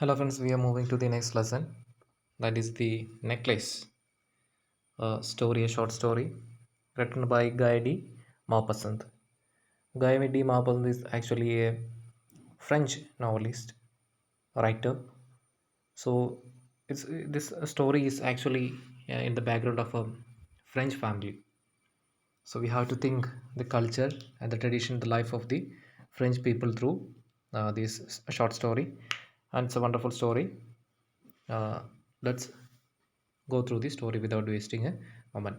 Hello friends, we are moving to the next lesson. That is the necklace story, a short story written by Guy D. Maupassant. Guy D. Maupassant is actually a French novelist, writer. So it's this story is actually in the background of a French family. So we have to think the culture and the tradition, the life of the French people through this short story, and it's a wonderful story. Let's go through the story without wasting a moment.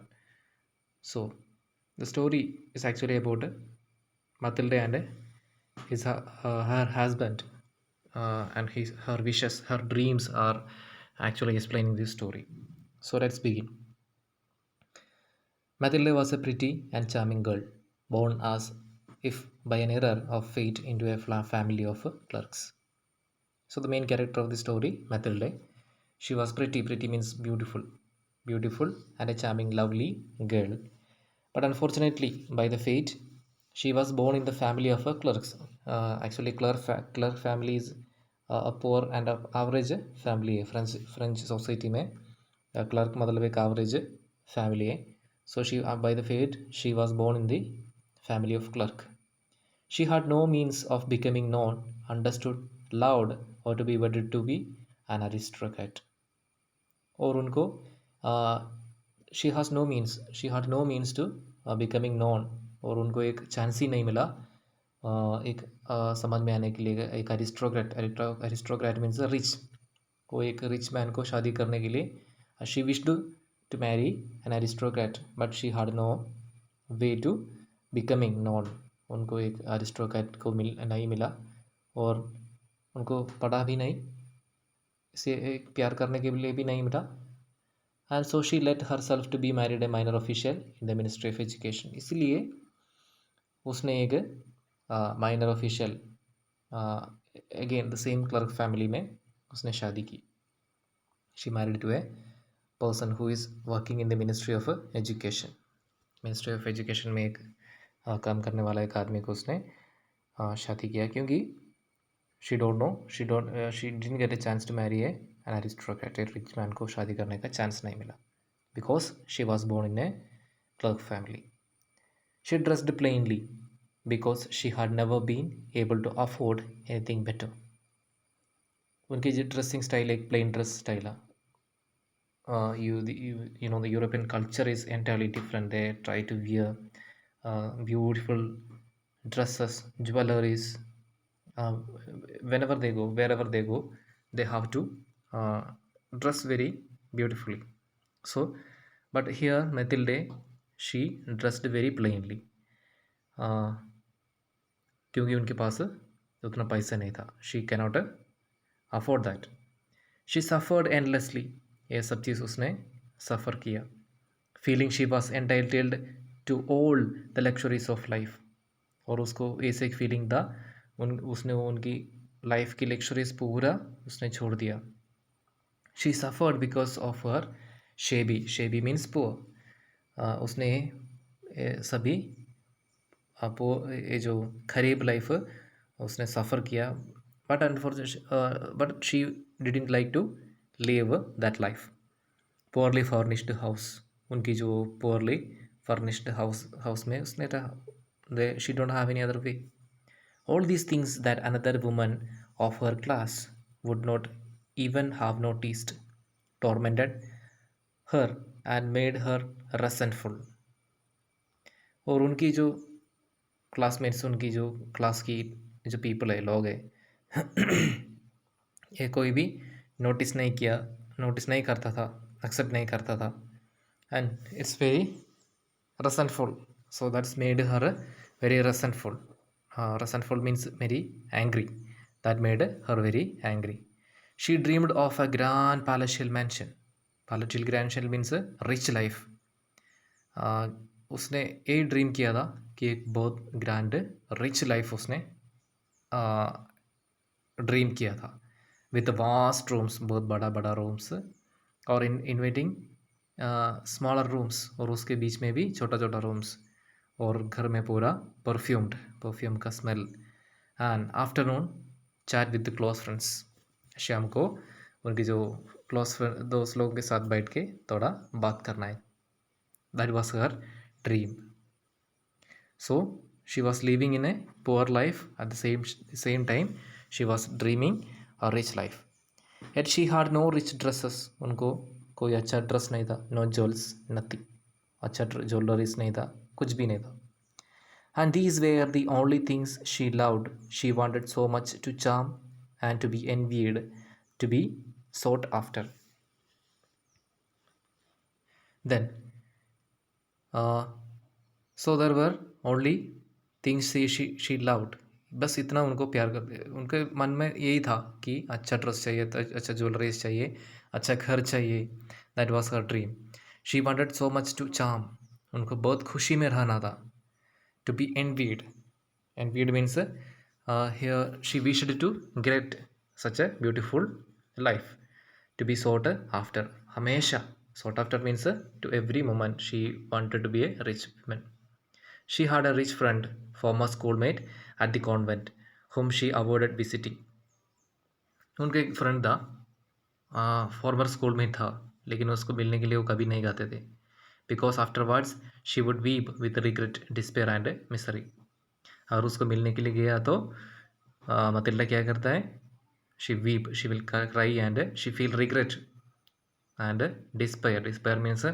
So, the story is actually about Matilda and her husband, and her wishes, her dreams are actually explaining this story. So, let's begin. Matilda was a pretty and charming girl, born as if by an error of fate into a family of clerks. So the main character of the story, Matilda, she was pretty. Pretty means beautiful, beautiful and a charming, lovely girl. But unfortunately, by the fate, she was born in the family of a clerks. Actually, clerk family is a poor and a average family है. French society में clerk मतलब एक average family है. So she by the fate she was born in the family of clerk. She had no means of becoming known, understood, loved, or to be wedded to be an aristocrat. और उनको she has no means she had no means to becoming known और उनको एक chance ही नहीं मिला एक समझ में आने के लिए एक अरिस्टोक्रेट मीन्स रिच को एक रिच मैन को शादी करने के लिए she wished to marry an aristocrat but she had no way to becoming known उनको एक अरिस्टोक्रेट को नहीं मिला और उनको पढ़ा भी नहीं इसे एक प्यार करने के लिए भी नहीं मिला and so she let herself to be married a minor official in the ministry of education इसलिए उसने एक minor official again the same clerk family में उसने शादी की she married to a person who is working in the ministry of education ministry of education में एक काम करने वाला एक आदमी को उसने शादी किया क्योंकि she didn't get a chance to marry a an aristocrat rich man को शादी करने का चांस नहीं मिला because she was born in a clerk family she dressed plainly because she had never been able to afford anything better उनकी जो dressing style एक plain dress style है you know the European culture is entirely different. They try to wear beautiful dresses, jewelries. Uh, Whenever they go, wherever they go, they have to uh, dress very beautifully. So, but here Matilde, she dressed very plainly. Uh, क्योंकि उनके पास उतना पैसा नहीं था she cannot afford that she suffered endlessly ये सब चीज़ उसने सफ़र किया feeling she was entitled to all the luxuries of life और उसको ऐसे एक फीलिंग था उसने उनकी लाइफ की लग्जरीज पूरा उसने छोड़ दिया she suffered because of her शेबी means poor उसने सभी अब वो ये जो खरीब लाइफ उसने सफ़र किया but unfortunate but she didn't like to live that life poorly furnished house उनकी जो पुअरली फर्निश्ड हाउस में उसने रहा they she don't have any other way all these things that another woman of her class would not even have noticed tormented her and made her resentful और उनकी जो classmates उनकी जो class की जो पीपल है लोग है ये कोई भी नोटिस नहीं करता था एक्सेप्ट नहीं करता था and it's very resentful so that's made her very resentful means very angry that made her very angry she dreamed of a grand palatial mansion palatial mansion means a rich life उसने ये dream किया था कि एक बहुत grand rich life उसने dream किया था विद वास्ट रूम्स बहुत बड़ा बड़ा रूम्स और इन्वेटिंग स्मॉलर रूम्स और उसके बीच में भी छोटा छोटा रूम्स और घर में पूरा परफ्यूम का smell and afternoon chat with the close friends शाम को उनके जो क्लोज दोस्त लोगों के साथ बैठ के थोड़ा बात करना है. That was her dream. So she was living in a poor life. At the same time she was dreaming a rich life. Yet she had no rich dresses. उनको कोई अच्छा ड्रेस नहीं था. No jewels, nothing. अच्छा jewelleries नहीं था, कुछ भी नहीं था. And these were the only things she loved. She wanted so much to charm and to be envied, to be sought after. Then so there were only things she loved. बस इतना उनको प्यार करते, उनके मन में यही था कि अच्छा ड्रेस चाहिए, अच्छा ज्वेलरीज चाहिए, अच्छा घर चाहिए. That was her dream. She wanted so much to charm. उनको बहुत खुशी में रहना था. To be envied. Envied means here she wished to get such a beautiful life. To be sought after. Hamesha. Sought after means to every moment she wanted to be a rich woman. She had a rich friend, former schoolmate at the convent, whom she avoided visiting. उनका एक friend था, farmer school में था, लेकिन उसको मिलने के लिए वो कभी नहीं जाते थे. Because afterwards she would weep with regret, despair and misery. और उसको मिलने के लिए गया तो मतिल्डा क्या करता है? She weep, she will cry and she feel regret and despair. Despair means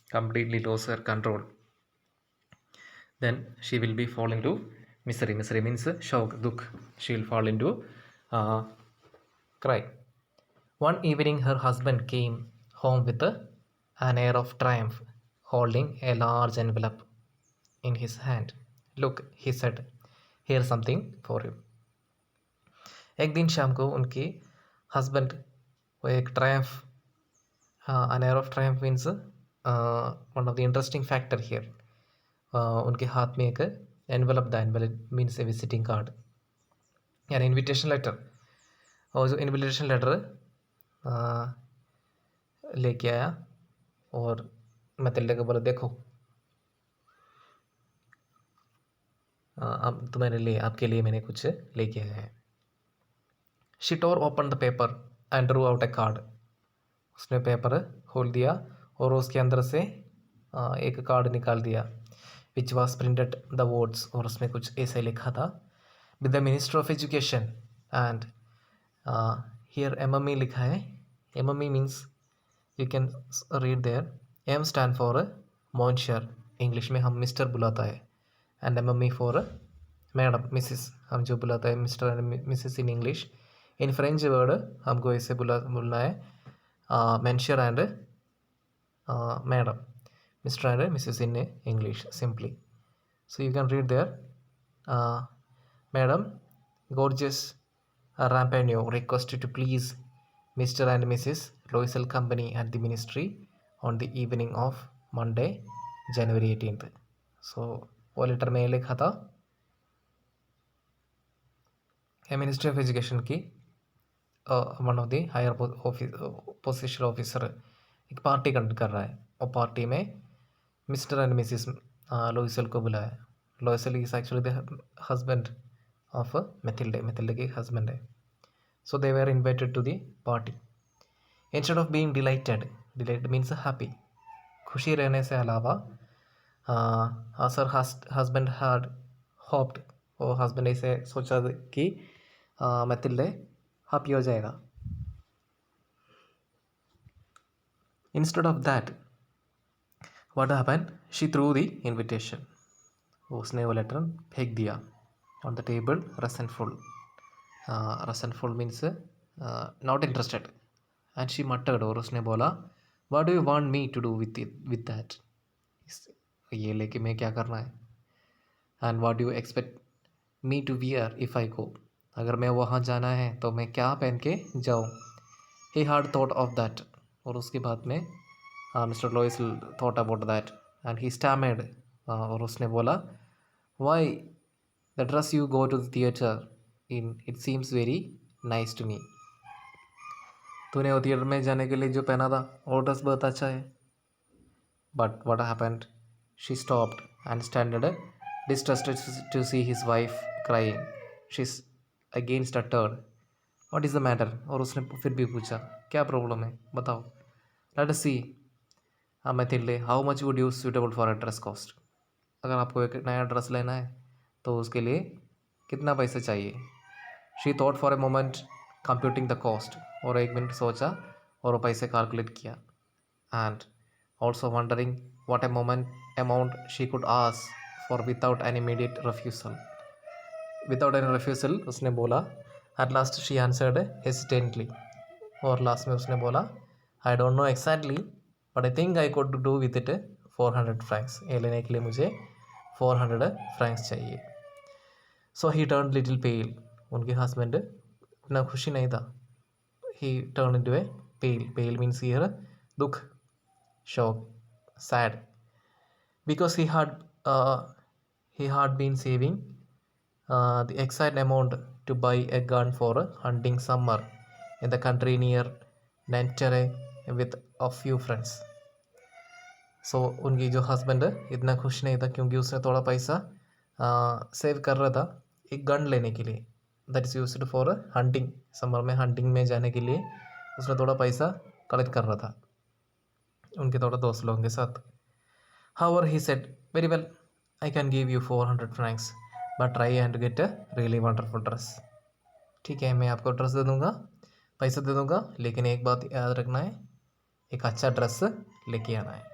completely lose her control. Then she will be fall into misery. Misery means shock, dukh. She will fall into uh, cry. One evening her husband came home with an air of triumph, holding a large envelope in his hand. Look, he said, here's something for you. एक दिन शाम को उनके husband वो एक Triumph, an air of triumph means one of the interesting factor here. उनके हाथ में एक एनवेलप था. एनवेलप मीन्स ए विजिटिंग कार्ड, यानी इनविटेशन लेटर. और जो इनविटेशन लेटर लेके आया और मतिल्डा को बोला, देखो अब तुम्हारे लिए, आपके लिए मैंने कुछ लेके आया है. She tore open the paper and drew out a card. उसने पेपर खोल दिया और उसके अंदर से एक कार्ड निकाल दिया. Which was printed the words, और उसमें कुछ ऐसे लिखा था, with the minister of education. And here MME लिखा है. MME means you can read there. M stand for monsieur, English में हम मिस्टर बुलाता है. And MME for madam, missus, हम जो बुलाता है mister and missus in English. In French word हमको ऐसे बोलना है, monsieur and madam, Mr. and Mrs. in English simply. So you can read there, Madam, gorgeous Rampagno requested to please Mr. and Mrs. Loisel Company at the ministry on the evening of Monday, January 18th. So वो letter में लिखा था, ministry of education की one of the higher position officer एक party conduct कर रहा है, और पार्टी में मिस्टर एंड मिसिस लोइसल को बुलाया. Loisel is actually the husband of Mathilde. Mathilde के हस्बैंड है. So they were invited to the party. Instead of being delighted, delighted means happy, खुशी रहने से अलावा सर हस्बैंड हैड होप्ड, वो husband ऐसे सोचा कि मेथिल्डे हैप्पी हो जाएगा. Instead of that what happened? She threw the invitation. उसने वो लेटर फेंक दिया on the table, resentful. Resentful means not interested. And she muttered, और उसने बोला, what do you want me to do with it, with that? ये लेके मैं क्या करना है? And what do you expect me to wear if I go? अगर मैं वहाँ जाना है तो मैं क्या पहन के जाऊँ? He had thought of that. और उसके बाद में Mr. Lois thought about that and he stammered. और उसने बोला, why the dress you go to the theater in, it seems very nice to me. तूने वो थिएटर में जाने के लिए जो पहना था वो ड्रेस बहुत अच्छा है. But what happened? She stopped and standed distressed to see his wife crying. She again stuttered, what is the matter, और उसने फिर भी पूछा क्या प्रॉब्लम है बताओ। Let us see Mathilde, how much would you suitable for a dress cost. अगर आपको एक नया ड्रेस लेना है तो उसके लिए कितना पैसा चाहिए। She thought for a moment computing the cost, और एक मिनट सोचा और वो पैसे कैलकुलेट किया। And also wondering what a moment amount she could ask for without an immediate refusal. Without any refusal उसने बोला। At last she answered hesitantly, और लास्ट में उसने बोला I don't know exactly but I think I could do with it 400 francs। ये लेने के लिए मुझे 400 francs चाहिए। So he turned little pale। उनके हस्बैंड इतना खुशी नहीं था। He turned into a pale। Pale means here दुख, shock, sad, because he had been saving the exact amount to buy a gun for hunting summer in the country near Nanterre with a few friends। सो उनकी जो husband इतना खुश नहीं था क्योंकि उसने थोड़ा पैसा सेव कर रहा था एक गन लेने के लिए, that is used for hunting. Summer में हंटिंग में जाने के लिए उसने थोड़ा पैसा कलेक्ट कर रहा था उनके थोड़ा दोस्त लोगों के साथ। However, he said, very well, I can give you 400 francs, but try and get a really wonderful dress। ठीक है, मैं आपको ड्रेस दे दूँगा, पैसा दे दूँगा, लेकिन एक बात याद रखना है, एक अच्छा ड्रेस लेके आना है।